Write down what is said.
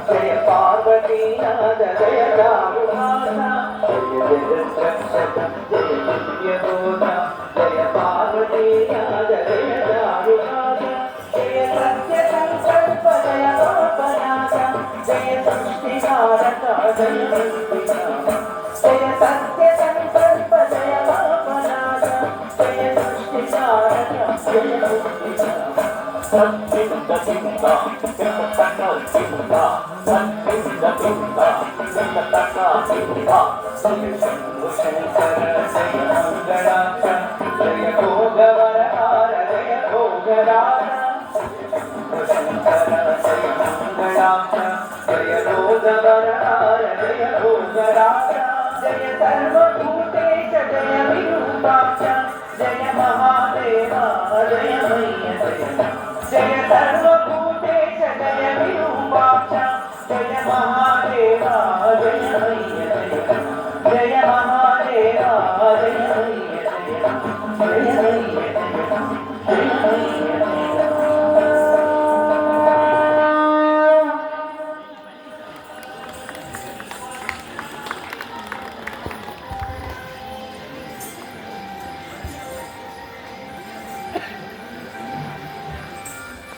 జయ పార్వతీ నాద జయ రామునాథ జయ రక్షక జయ దివ్యబోధ జయ పార్వతీ నాద జయ రామునాథ జయ సత్య సంకల్ప జయ పాపనాథ జయ సృష్టి భారత జయ వందినామ జయ సత్య సంకల్ప జయ పాపనాథ జయ సృష్టి భారత జయ వందినామ Santinda tinda, tinda tinda, santinda tinda, tinda tinda. Shambhu Shankara Jaya Mangalasha, Jaya Bhogavarahara Jaya Bhogarana. Shambhu Shankara Jaya Mangalasha, Jaya Bhogavarahara Jaya Bhogarana. Jaya Sarvabhutesha Jaya Virupaksha, Jaya Mahadeva Jaya Maya Jaya. जय सर्व